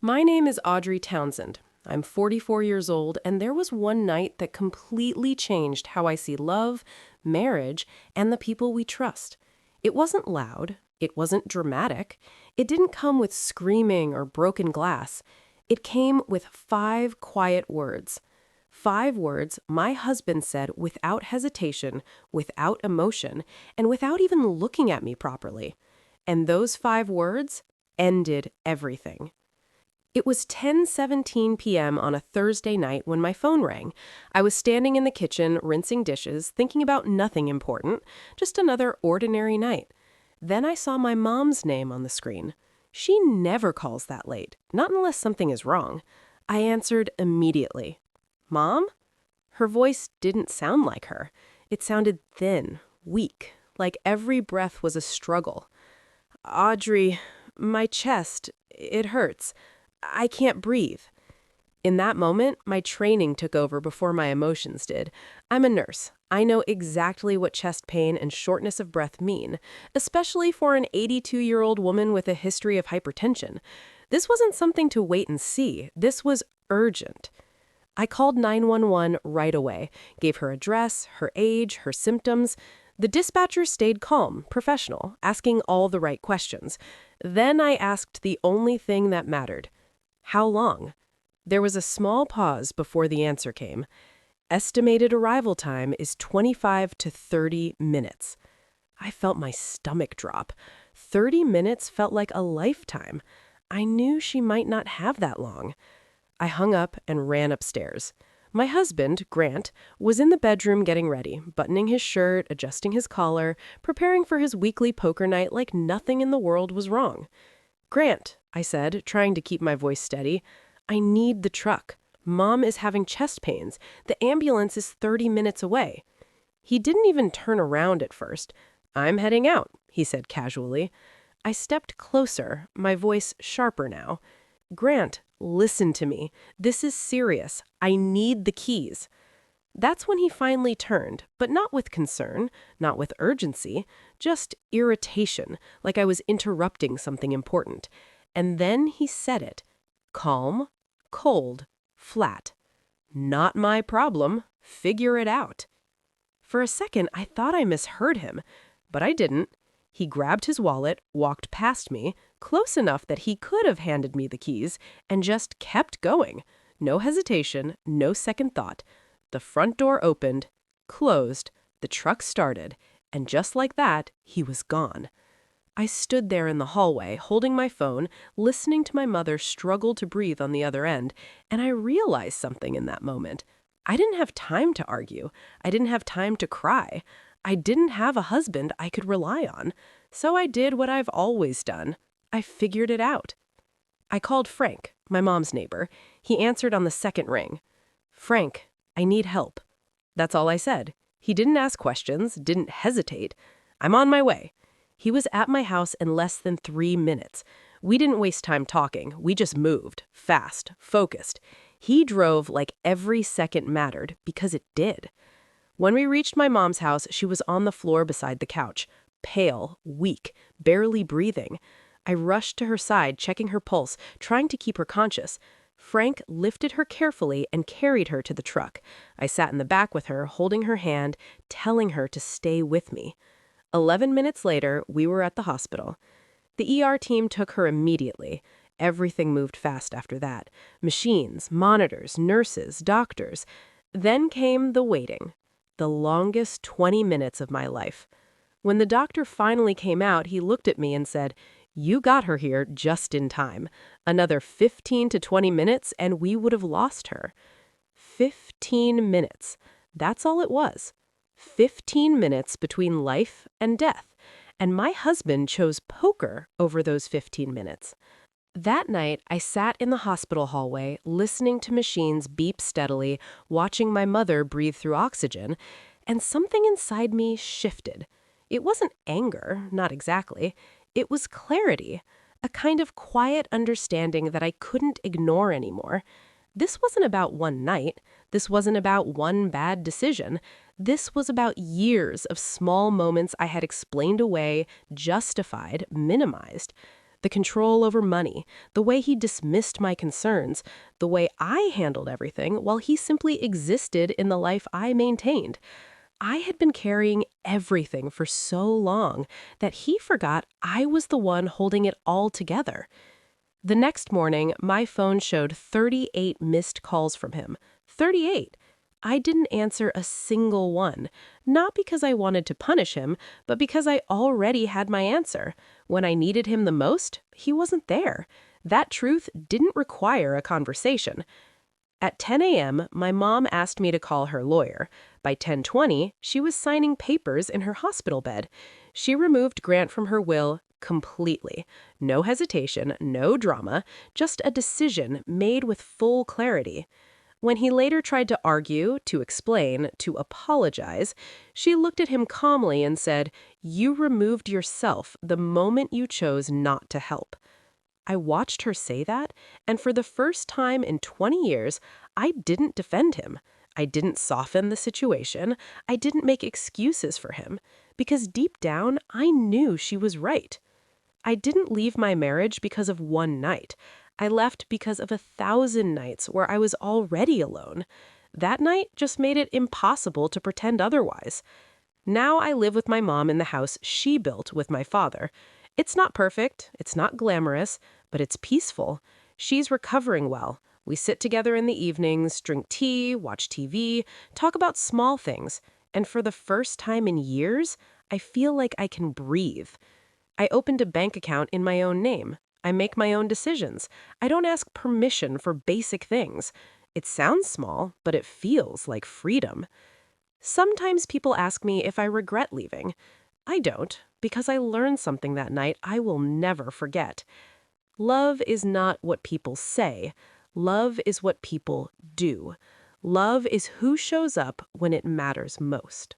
My name is Audrey Townsend. I'm 44 years old, and there was one night that completely changed how I see love, marriage, and the people we trust. It wasn't loud. It wasn't dramatic. It didn't come with screaming or broken glass. It came with 5 quiet words. 5 words my husband said without hesitation, without emotion, and without even looking at me properly. And those 5 words ended everything. It was 10:17 p.m. on a Thursday night when my phone rang. I was standing in the kitchen, rinsing dishes, thinking about nothing important, just another ordinary night. Then I saw my mom's name on the screen. She never calls that late, not unless something is wrong. I answered immediately. Mom? Her voice didn't sound like her. It sounded thin, weak, like every breath was a struggle. Audrey, my chest, it hurts. I can't breathe. In that moment, my training took over before my emotions did. I'm a nurse. I know exactly what chest pain and shortness of breath mean, especially for an 82-year-old woman with a history of hypertension. This wasn't something to wait and see. This was urgent. I called 911 right away, gave her address, her age, her symptoms. The dispatcher stayed calm, professional, asking all the right questions. Then I asked the only thing that mattered. How long? There was a small pause before the answer came. Estimated arrival time is 25 to 30 minutes. I felt my stomach drop. 30 minutes felt like a lifetime. I knew she might not have that long. I hung up and ran upstairs. My husband, Grant, was in the bedroom getting ready, buttoning his shirt, adjusting his collar, preparing for his weekly poker night like nothing in the world was wrong. Grant, I said, trying to keep my voice steady, I need the truck. Mom is having chest pains. The ambulance is 30 minutes away. He didn't even turn around at first. I'm heading out, he said casually. I stepped closer, my voice sharper now. Grant, listen to me. This is serious. I need the keys. That's when he finally turned, but not with concern, not with urgency, just irritation, like I was interrupting something important. And then he said it. Calm, cold, flat. Not my problem. Figure it out. For a second, I thought I misheard him, but I didn't. He grabbed his wallet, walked past me, close enough that he could have handed me the keys, and just kept going. No hesitation, no second thought. The front door opened, closed, the truck started, and just like that, he was gone. I stood there in the hallway, holding my phone, listening to my mother struggle to breathe on the other end, and I realized something in that moment. I didn't have time to argue. I didn't have time to cry. I didn't have a husband I could rely on. So I did what I've always done. I figured it out. I called Frank, my mom's neighbor. He answered on the second ring. Frank, I need help. That's all I said. He didn't ask questions, didn't hesitate. I'm on my way. He was at my house in less than 3 minutes. We didn't waste time talking. We just moved, fast, focused. He drove like every second mattered because it did. When we reached my mom's house, she was on the floor beside the couch, pale, weak, barely breathing. I rushed to her side, checking her pulse, trying to keep her conscious. Frank lifted her carefully and carried her to the truck. I sat in the back with her, holding her hand, telling her to stay with me. 11 minutes later, we were at the hospital. The ER team took her immediately. Everything moved fast after that. Machines, monitors, nurses, doctors. Then came the waiting. The longest 20 minutes of my life. When the doctor finally came out, he looked at me and said, "You got her here just in time. Another 15 to 20 minutes and we would have lost her." 15 minutes. That's all it was. 15 minutes between life and death. And my husband chose poker over those 15 minutes. That night, I sat in the hospital hallway, listening to machines beep steadily, watching my mother breathe through oxygen, and something inside me shifted. It wasn't anger, not exactly. It was clarity, a kind of quiet understanding that I couldn't ignore anymore. This wasn't about one night. This wasn't about one bad decision. This was about years of small moments I had explained away, justified, minimized. the control over money, the way he dismissed my concerns, the way I handled everything while he simply existed in the life I maintained. I had been carrying everything for so long that he forgot I was the one holding it all together. The next morning, my phone showed 38 missed calls from him. 38. I didn't answer a single one, not because I wanted to punish him, but because I already had my answer. When I needed him the most, he wasn't there. That truth didn't require a conversation. At 10 a.m., my mom asked me to call her lawyer. By 10:20, she was signing papers in her hospital bed. She removed Grant from her will completely. No hesitation, no drama, just a decision made with full clarity. When he later tried to argue, to explain, to apologize, she looked at him calmly and said, "You removed yourself the moment you chose not to help." I watched her say that, and for the first time in 20 years, I didn't defend him. I didn't soften the situation. I didn't make excuses for him, because deep down, I knew she was right. I didn't leave my marriage because of one night. I left because of 1,000 nights where I was already alone. That night just made it impossible to pretend otherwise. Now I live with my mom in the house she built with my father. It's not perfect, it's not glamorous, but it's peaceful. She's recovering well. We sit together in the evenings, drink tea, watch TV, talk about small things. And for the first time in years, I feel like I can breathe. I opened a bank account in my own name. I make my own decisions. I don't ask permission for basic things. It sounds small, but it feels like freedom. Sometimes people ask me if I regret leaving. I don't, because I learned something that night I will never forget. Love is not what people say. Love is what people do. Love is who shows up when it matters most.